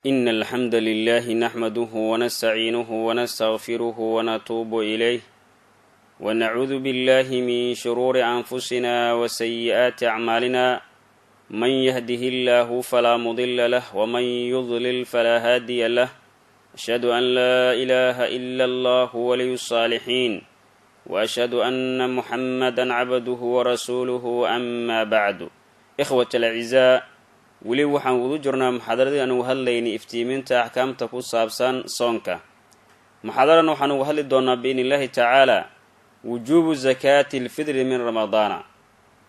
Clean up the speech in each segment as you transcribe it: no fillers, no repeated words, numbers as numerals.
إن الحمد لله نحمده ونستعينه ونستغفره ونتوب إليه ونعوذ بالله من شرور أنفسنا وسيئات أعمالنا من يهده الله فلا مضل له ومن يضلل فلا هادي له أشهد أن لا إله إلا الله ولي الصالحين وأشهد أن محمدا عبده ورسوله أما بعد إخوة الأعزاء weli waxaan ugu jirnaa muxaadaradii aan uga hadlaynay iftiiminta axkaamta ku saabsan soonka. muxaadaran waxaan uga hadli doonaa biidnillaahi tacaala wujuubu zakaati alfidri min ramadaana.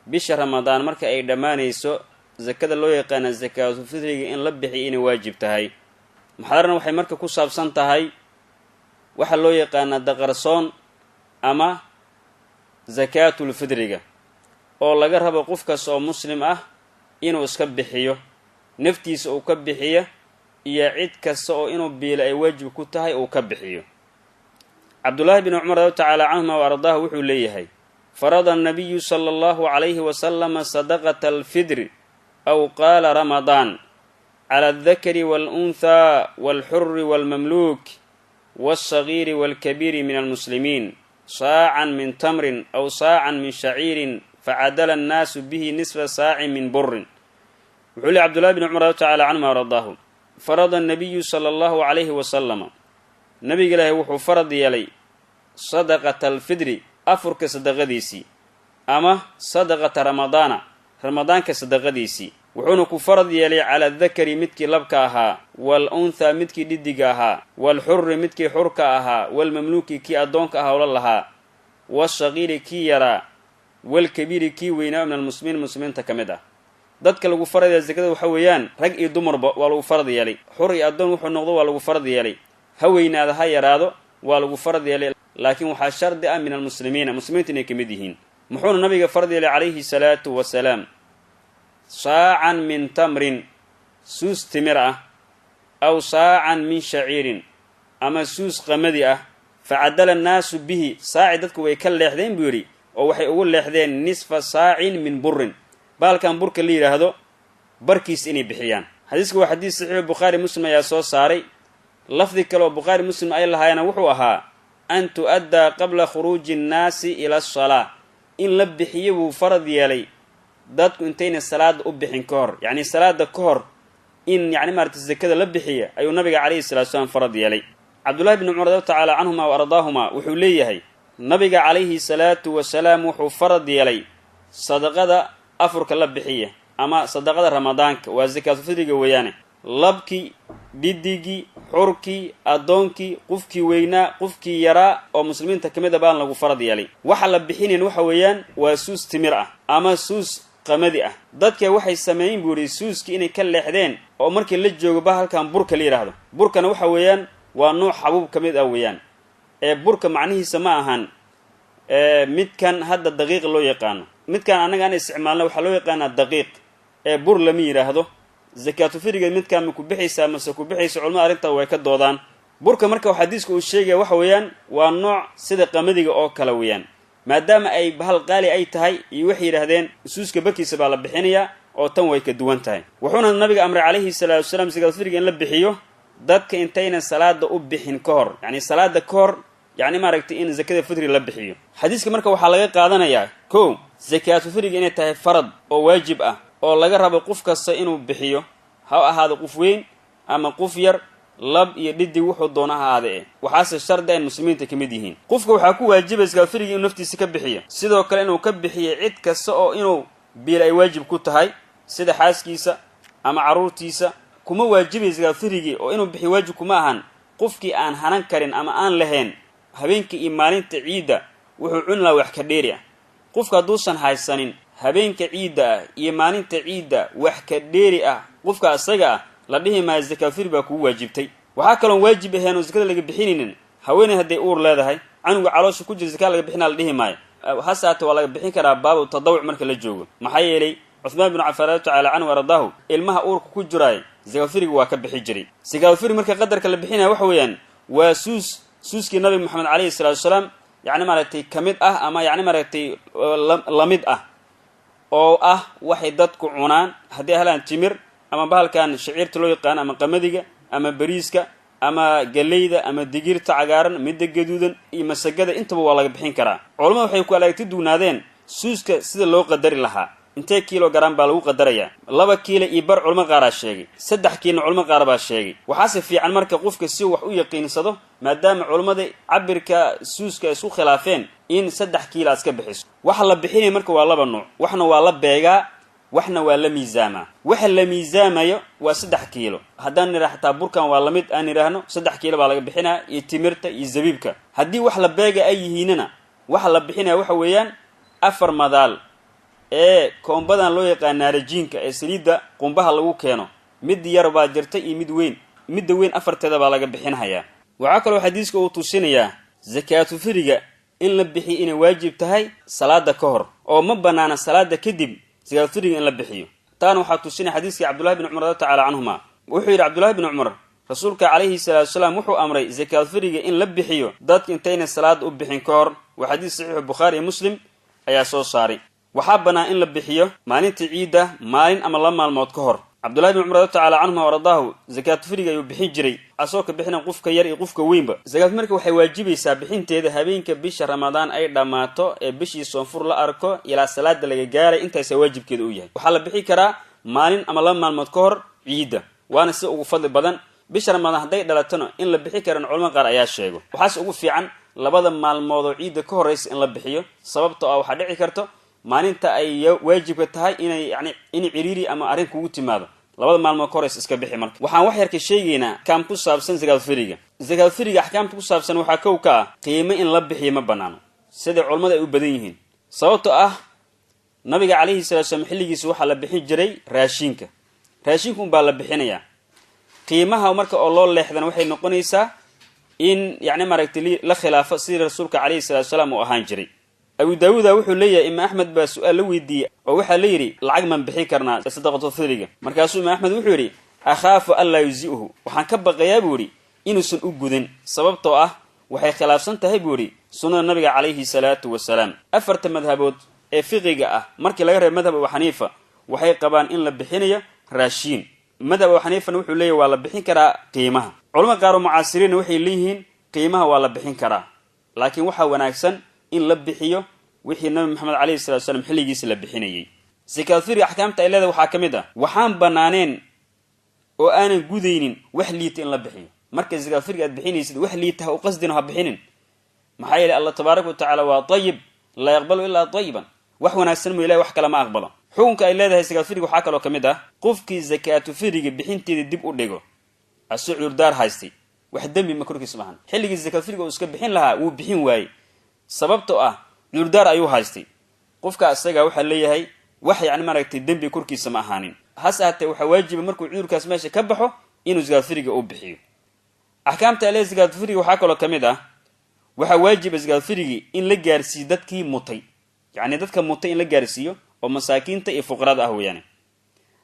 bisha ramadaan marka ay dhammaanayso zakada loo yaqaana zakaatulfidriga in la bixiyo inay waajib tahay. muxaadaran waxay marka ku saabsan tahay waxa loo yaqaana daqarsoon ama zakaatulfidriga oo laga rabo qof kasta oo muslim ah inuu iska bixiyo, naftiisa uu ka bixiyo, iyo cid kasta oo inuu biilo ay waajib ku tahay uu ka bixiyo. cabdullaahi bin cumar radi tacaala canhuma wa ardaahu wuxuu leeyahay farada annabiyu sala allahu calayhi wasalama sadaqata alfidri aw qaala ramadaan cala aldakari waalunthaa waalxuri waalmamluuk waalsagiiri waalkabiiri min almuslimiin saacan min tamrin aw saacan min shaciirin facadala annaasu bihi nisfa saacin min burin. wuxuu leey cabdullahi bin cumar radi tacaala canhuma waradaahu farada annabiyu sala allahu calayhi wasalama nabiga ilaahay wuxuu farad yeelay sadaqata alfidri afurka sadaqadiisii ama sadaqata ramadaanka sadaqadiisii, wuxuuna ku farad yeelay cala adakari midkii labka ahaa, waal-unthaa midkii dhiddiga ahaa, waalxurri midkii xurka ahaa, waalmamluuki kii addoonka ahaa ola lahaa, waashagiiri kii yaraa, walkabiiri kii weynaa min almuslimiin muslimiinta ka mid ah. dadka lagu faradaya zakada waxa weeyaan rag iyo dumarba waa lagu farad yeelay. xur iyo addoon wuxuu noqdo waa lagu farad yeelay, ha weynaada ha yaraado waa lagu farad yeelay, laakiin waxaa shardi ah min almuslimiina muslimiinta inay ka mid yihiin. muxuuna nabiga farad yeelay calayhi salaatu wasalaam saacan min tamrin suus timir ah, aw saacan min shaciirin ama suus qamadi ah, facadala annaasu bihi saaci dadku way ka leexdeen buu yidhi oo waxay ugu leexdeen nisfa saacin min burin, baalkan burka la yidhaahdo barkiis inay bixiyaan. xadiisku waa xadiis saxiix bukhaari muslim ayaa soo saaray. lafdi kale oo bukhaari muslim ay lahaayana wuxuu ahaa an tu'addaa qabla khuruuji annaasi ila asalaa, in la bixiyo buu farad yeelay dadku intayna salaada u bixin ka hor, yacni salaada ka hor in maaragtay zakada la bixiya ayuu nabiga calayhi salatu wasalaam farad yeelay. cabdullaahi bin cumar radi tacaala canhuma wa ardaahuma wuxuu leeyahay nabiga calayhi salaatu wasalaam wuxuu farad yeelay sadaqada afurka la bixiya ama sadaqada ramadaanka, waa zakaatulfidriga weeyaane, labkii, dhiddigii, xurkii, addoonkii, qofkii weynaa, qofkii yaraa oo muslimiinta ka mid a baan lagu farad yeelay. waxa la bixinayn waxa weeyaan waa suus timir ah ama suus qamadi ah. dadka waxay sameeyin buu yidhi suuskii inay ka leexdeen oo markii la joogo ba halkan burka la yidhaahdo. burkana waxa weeyaan waa nooc xabuub ka mid ah weeyaan, ee burka macnihiisa ma ahan midkan hadda daqiiq loo yaqaano. midkan annaga aan isticmaalna waxaa loo yaqaanaa daqiiq, ee bur lama yidhaahdo. zakaatulfidriga midkaan ma ku bixaysaa mase ku bixaysa culamada arrintaa way ka doodaan. burka marka xadiiska uu sheegaya waxa weeyaan waa nooc sida qamadiga oo kale weeyaan, maadaama ay bahal qaali ay tahay iyo waxay yidhaahdeen suuska barkiisa baa la bixinayaa oo tan way ka duwan tahay. wuxuuna nabiga amray calayhi salaatu wasalaam zakaatulfidriga in la bixiyo dadka intaynan salaada u bixin ka hor, yacni salaada ka hor maaragtay in zakada fidri la bixiyo. xadiiska marka waxaa laga qaadanayaa kow, zakaatulfidriga inay tahay farad oo waajib ah oo laga rabo qof kasta inuu bixiyo, ha ahaado qof weyn ama qof yar, lab iyo dhiddig wuxuu doona ha ahaade waxaase shardi ay muslimiinta ka mid yihiin. qofka waxaa ku waajibay zakaatulfidriga inuu naftiisa ka bixiyo, sidoo kale inuu ka bixiyo cid kasta oo inuu biil ay waajib ku tahay sida xaaskiisa ama carruurtiisa. kuma waajibay zakaatulfidrigii oo inuu bixiyo waajib kuma ahan qofkii aan hanan karin ama aan lahayn habeenkii iyo maalinta ciidda wuxuu cuni lahaa wax ka dheeri ah. qofka hadduusan haysanin habeenka ciidda ah iyo maalinta ciidda wax ka dheeri ah, qofka isaga ah la dhihi maayo zakaatulfidri baa kugu waajibtay. waxaa kaloon waajib ahayn oo zakada laga bixinaynin haweeney hadday uur leedahay canuga caloosha ku jira zakaa laga bixinaa la dhihi maayo. hasaate waa laga bixin karaa baabu tadawuc marka la joogo, maxaa yeelay cuthmaan bin cafaan radi tacaala canhu ardaahu ilmaha uurka ku jiraay zakaatulfidriga waa ka bixi jiray. zakaatulfidri marka qadarka la bixinaya waxa weeyaan waa suuskii nabi moxamed calayhi salaatu wasalaam maaragtay ka mid ah ama maaragtay la mid ah oo ah waxay dadku cunaan haddii helaan timir ama bahalkan shaciirta loo yaqaan ama qamadiga ama bariiska ama galeyda ama digirta cagaaran midda gaduudan iyo masagada intaba waa laga bixin karaa. Culimadu waxay ku aragti duunaadeen suuska sida loo qadari lahaa. intee kilogram baa lagu qadarayaa 2 kiilo iyo bar culimo qaar sheegay 3 kiilo culimo qaar baa sheegay waxaase fiican marka qofka si wax u yaqiinsado maadaama culimada cabirka suuska isku khilaafeen in 3 kiilo aska bixiso waxa la bixinay marka waa laba nooc waxna waa la beegaa waxna waa la miisaama waxa la miisaamayo waa 3 kiilo haddaan niraahtaa burkan waa lamid aan niraahno 3 kiilo baa laga bixinaa iyo timirta iyo zabiibka haddii wax la beega ay yihiinna waxa la bixinaa waxa weeyaan 4 madaal koombadan loo yaqaan naarajiinka ee saliida qumbaha lagu keeno mid yar baa jirta iyo mid weyn midda weyn afarteeda baa laga bixinayaa waxa kale oo xadiiska uu tusinayaa zakatu firiga in la bixiyo inay waajib tahay salaada ka hor oo ma banaana salaada kadib zakatu firiga in la bixiyo taan waxa tusinaya xadiiska Abdullah ibn Umar ta'ala anhuma wuxuu yiri Abdullah ibn Umar rasuulka alayhi salatu wasalam wuxuu amray zakatu firiga in la bixiyo dadka intayna salaad u bixin ka hor wa xadiis sahih Bukhari iyo Muslim ayaa soo saaray waxa banaa in la bixiyo maalinta ciida maalin ama la maalmood ka hor Abdullah ibn Umar ta'ala anhu waradahu zakat firiga ayuu bixin jiray asoo ka bixina qofka yar iyo qofka weynba zakat marka waxay waajibaysaa bixinteeda habeenka bisha Ramadaan ay dhamaato ee bishii Soonfur la arko ilaa salaada laga gaaray intaas waajibkeedu u yahay waxa la bixi karaa maalin ama la maalmood ka hor ciida waana si ugu fadli badan bisha Ramadaan haday dhalatano in la bixi karan culimo qaar ayaa sheego waxaas ugu fiican labada maalmood oo ciida ka horeysa in la bixiyo sababtoo ah waxa dhici karto maalinta ay waajibka tahay in ciriiri ama arin kugu timaado labada maalmood ka horeys iska bixi marka waxaan wax yar ka sheegaynaa kaam ku saabsan zakat firiga ahkaamta ku saabsan waxa ka qiimo in la bixiyo ma banaano sida culimada ay u badan yihiin sababtoo ah nabiga kaleeyhi sallallahu alayhi wasallam xilligiisa waxa la bixin jiray raashinka baa la bixinayaa qiimaha marka oo loo leexdan waxay noqonaysaa in maaragtay la khilaafo sida rasuulka kaleeyhi sallallahu alayhi wasallam uu ahaan jiray Abu Daawud wuxuu leeyahay Imam Ahmed baa su'aal la weydiiyay oo waxa la yiri lacag man bixin karnaa sadaqatu firiga markaasuu Imam Ahmed wuxuu yiri akhaafu alla yuzihu waxaan ka baqayaa buu yiri inuusan u gudan sababtoo ah waxay khilaafsan tahay buu yiri sunnada nabiga kaleeyhi salaatu wasalaam afarta madhabood ee fiqiga ah markii laga reebo madhab Abu Hanifa waxay qabaan in la bixinayo raashin madhab Abu Hanifa wuxuu leeyahay waa la bixin karaa qiimaha culimo qaar oo mucaasiriin waxay leeyihiin qiimaha waa la bixin karaa laakiin waxa wanaagsan in la bixiyo wixii nabi Muhammad alayhi salatu wasallam xilligiisa la bixinayay zakat firiga ahkaamta ay leedahay waxa kamid ah waxaan banaaneen oo aanan gudaynin wax liita in la bixiyo marka zakat firiga aad bixinaysid wax liita oo qasdina ha bixinin maxaa yeelay Allah tabaaraka wa taala waa tayyib la yaqbalu illa tayyiban wax wanaagsan ma ilaahay wax kale ma aqbalo xukunka ay leedahay zakat firiga waxa kale oo kamid ah qofkii zakat firiga bixinteeda dib u dhigo asuur daar haystay wax dambi ma korkiis maahan xilligii zakat firiga uu iska bixin lahaa uu bixin waayay sababtoo ah yurdaar ayuu haystay qofka asaga waxa leeyahay wax maaragtay dambi korkiisa ma ahaanin hasaatee waxa waajib markuu cudurkaas meesha ka baxo inuu zakat firiga u bixiyo ahkaamta ay zakat firiga waxa kale oo kamid ah waxa waajib zakat firiga in la gaarsiiyo dadkii mutay dadka mutay in la gaarsiiyo oo masaakiinta iyo fuqarada ah weeyaan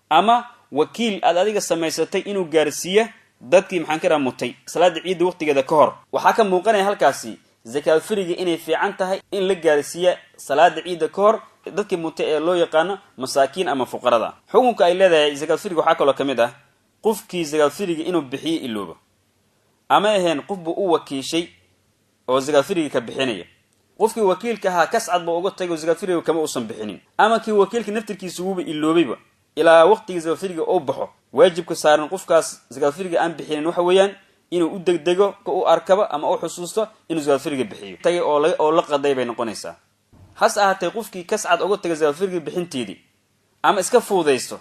ama wakiil aad adiga samaysatay inuu gaarsiiyo dadkii maxaan ka mutay salaada ciid waqtigeeda ka hor waxa ka muuqanaya halkaasi zakat firiga inay fiican tahay in la gaarsiiyo salaada ciid ka hor dadkii mutay ee loo yaqaan masaakiin ama fuqarada xukunka ay leedahay zakat firiga waxa kale oo kamid ah qofkii zakat firiga inuu bixiyo ilooba ama ahayn qof buu u wakiishay oo zakat firiga ka bixinaya qofkii wakiilka ahaa kascad buu uga tagay zakat firiga kama uusan bixinin ama kii wakiilka naftirkiisa uu iloobayba ilaa waqtiga zakat firiga uu baxo waajibka saaran qofkaas zakat firiga aan bixinin waxa weeyaan inuu u degdego ku arkaba ama u xusuusto inuu zakat firiga bixiyo tagay oo la qaday bay noqonaysaa has ahaatay qofkii kascad uga tagay zakat firiga bixinteedii ama iska fuudeysto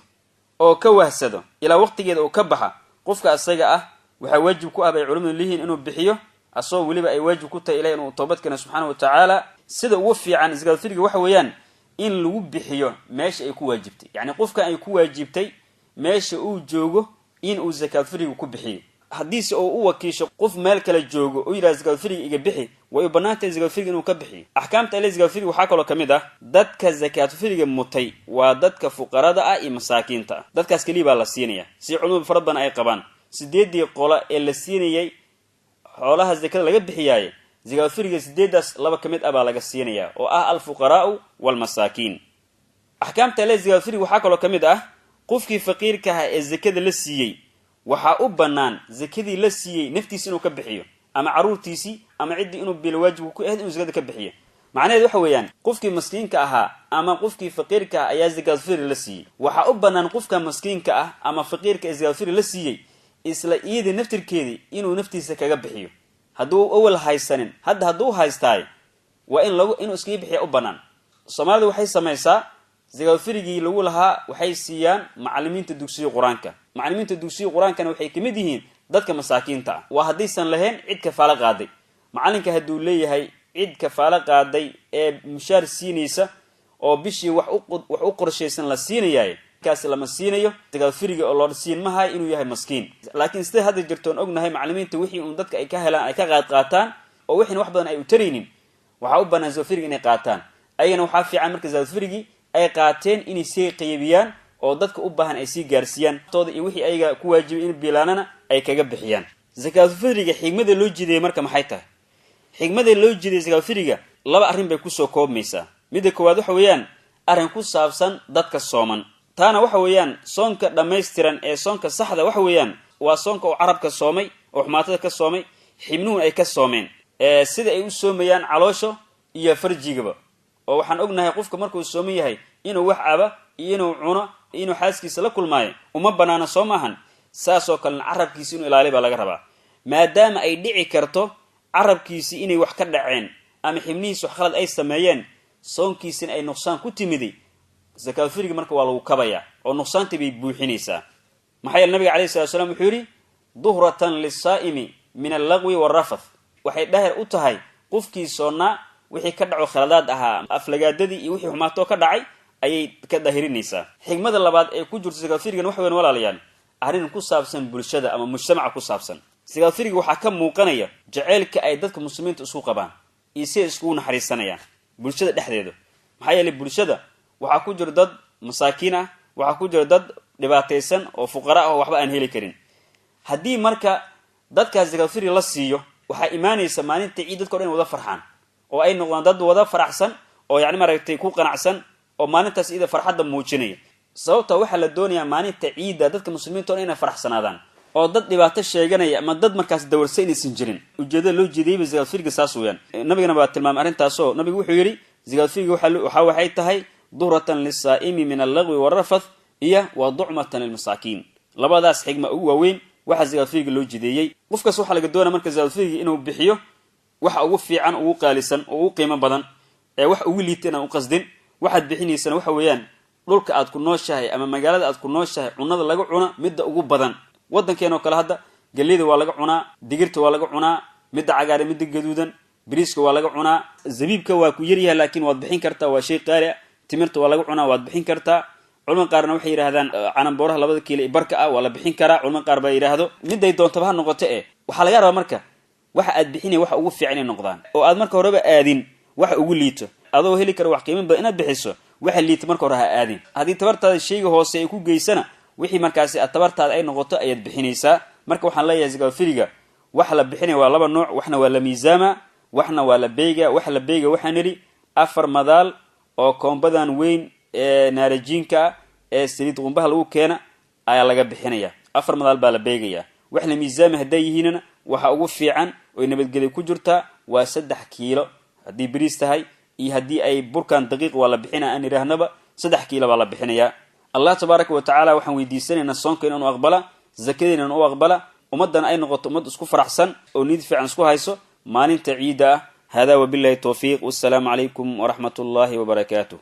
oo ka wahsado ilaa waqtigeeda uu ka baxa qofka asaga ah waxa waajib ku ah bay culimadu leeyihiin inuu bixiyo asoo waliba ay waajib ku tahay ilaahay inuu toobad kana subhanahu wa ta'ala sida ugu fiican zakat firiga waxa weeyaan in lagu bixiyo meesha ay ku waajibtay qofka ay ku waajibtay meesha uu joogo in uu zakat firiga ku bixiyo hadii uu u wakiisho qof meel kale joogo oo yiraahdo zakat firiga iga bixi way banaantay zakat firiga inuu ka bixiyo ahkaamta ay zakat firiga waxa kale oo kamid ah dadka zakat firiga mutay waa dadka fuqarada ah iyo masaakiinta dadkaas kaliya baa la siinaya si culimadu faradan ay qabaan sideedii qola ee la siinayay xoolaha zakada laga bixiyay zakat firiga sideedaas laba kamid ah baa laga siinaya oo ah al fuqaraa wal masaakiin ahkaamta ay zakat firiga waxa kale oo kamid ah qofkii faqiirka ah ee zakada la siiyay waxa u banaan zakadii la siiyay naftiisa inuu ka bixiyo ama caruurtiisi ama cidii inuu bil waajib ku ahayd inuu zakada ka bixiyo macnaheedu waxa weeyaan qofkii miskiinka ahaa ama qofkii faqiirka ah ayaa zakad fitr la siiyay waxa u banaan qofka miskiinka ah ama faqiirka zakad fitr la siiyay isla iyada naftirkeedii inuu naftiisa kaga bixiyo hadduu awal haysanin hadduu haystaay waa in inuu iska bixiyo u banaan Soomaalida waxay sameeysaa zakad fitrigii lagu lahaa waxay siiyaan macallimiinta dugsiga quraanka macallimiinta dugsiga quraankana waxay kamid yihiin dadka masaakiinta ah waa hadaysan lahayn cid ka faala qaaday macallinka haduu leeyahay cid ka faala qaaday ee mushaar siinaysa oo bishii wax u qorsheysan la siinayaa kaas lama siinayo zakad fitriga oo loo siin ma hay inuu yahay miskiin laakiin sidee hadda jirtoon ognahay macallimiinta wixii uu dadka ay ka helaan ay ka qaataan oo wixii wax badan ay u tareenin waxa u banaan zakad fitriga inay qaataan ayana waxa fiican marka zakad fitrigi ay qaateen inay sii qaybiyaan oo dadka u baahan ay sii gaarsiiyaan tooda iyo wixii ayaga ku waajibay in bilaanana ay kaga bixiyaan zakad fitriga xigmada loo jiiday marka maxay tahay xigmada loo jiiday zakad fitriga laba arrin bay ku soo koobmaysaa midda koowaad waxa weeyaan arrin ku saabsan dadka sooman taana waxa weeyaan soonka dhameystiran ee soonka saxda waxa weeyaan waa soonka oo carabka soomay oo xumaatada ka soomay xibnuhu ay ka soomeen sida ay u soomayaan caloosho iyo farjigaba oo waxaan ognahay qofka markuu sooman yahay inuu wax aba iyo inuu cuno inuu xaaskiisa la kulmaayo uma banaana soomahan saas oo kale carabkiisa inuu ilaaliyo baa laga rabaa maadaama ay dhici karto carabkiisa inay wax ka dhaceen ama xibnihiisa wax khalad ay sameeyeen soonkiisina ay nuqsaan ku timiday zakad fitriga marka waa lagu kabaya oo nuqsaantii bay buuxinaysaa maxay nabiga kaleey salaam wuxuu yiri duhratan lis-saa'imi min al-lagwi war-rafath waxay dhahir u tahay qofkii soona wixii ka dhaco khaladaad ahaa aflagaadadii iyo wixii xumaato ka dhacay ayay ka dahirinaysaa xigmada labaad ee ku jirta zakad fitriga waxa weyn walaalayaal arrin ku saabsan bulshada ama mujtamaca ku saabsan zakad fitriga waxa ka muuqanaya jaceelka ay dadka muslimiinta isku qabaan iyo si isku naxariisanayaan bulshada dhexdeeda maxay yeelay bulshada waxa ku jira dad masaakiin ah waxa ku jira dad dhibaataysan oo fuqara ah oo waxba aan heli karin haddii marka dadka zakad fitriga la siiyo waxa iimaanaysa maalinta ciid dadka dhan wada farxaan oo ay noqdaan dad wada faraxsan oo yaani maaragtay ku qanacsan oo maalintaas ida farxadda muujinaya sababta waxa la doonayaa maalinta ciida dadka muslimiinta inay faraxsanaadaan oo dad dhibaato sheeganaya ama dad markaas dawarsaynaysan jirin ujeedada loo jeediyay zakad fitriga saas weeyaan nabigana baa tilmaamay arintaas oo nabigu wuxuu yiri zakad fitriga waxay tahay duhratan lis-saa'imi min al-lagwi war-rafath iyo wa du'matan lil-masaakiin labadaas xigma ugu waaweyn waxa zakad fitriga loo jeediyay qofkaas waxa laga doonaa marka zakad fitriga inuu bixiyo waxa ugu fiican ugu qaalisan oo ugu qiimo badan ee wax ugu liitana u qasdin waxaad bixinaysana waxa weeyaan dhulka aad ku nooshahay ama magaalada aad ku nooshahay cunada laga cuna midda ugu badan wadankeena kale hadda galeeda waa laga cunaa digirta waa laga cunaa midda cagaar midda gaduudan bariiska waa laga cunaa zabiibka waa ku yar yahay laakiin waad bixin kartaa waa shay qaali ah timirta waa laga cunaa waad bixin kartaa culman qaarna waxay yiraahdaan cananbooraha 2 kiilo ee barka ah waa la bixin karaa culman qaar baa yiraahdo miday doonto ha noqoto waxa laga rabaa marka waxa aad bixinay waxa ugu fiican inay noqdaan oo aad marka horeba aadin waxa ugu liito adoo heli karo wax qiimo badan inaad bixiso waxa liito marka hore ha aadin hadii tabartaada shayga hoose ay ku geysana wixii markaas tabartaada ay noqoto ayaad bixinaysaa marka waxaan leeyahay zakad fitriga wax la bixinay waa laba nooc waxna waa la miisaama waxna waa la beega wax la beega waxaan niri 4 madaal oo koombadan weyn ee naarajiinka ee saliid qumbaha lagu keena ayaa laga bixinaya 4 madaal baa la beegaya wax la miisaama haday yihiinna waxa ugu fiican oo nabadgelyo ku jirta waa 3 kiilo hadii bariis tahay iyo hadii ay burkan daqiiq waa la bixinaa aan iraahnaba 3 kiilo baa la bixinaya Allah tabaaraka wa ta'ala waxaan weydiisanaynaa soonka inuu aqbala zakadina inuu aqbala umadan ay noqoto umad isku faraxsan oo nid fiican isku hayso maalinta ciida hada wa billahi tawfiiq wassalamu alaykum wa rahmatullahi wa barakatuh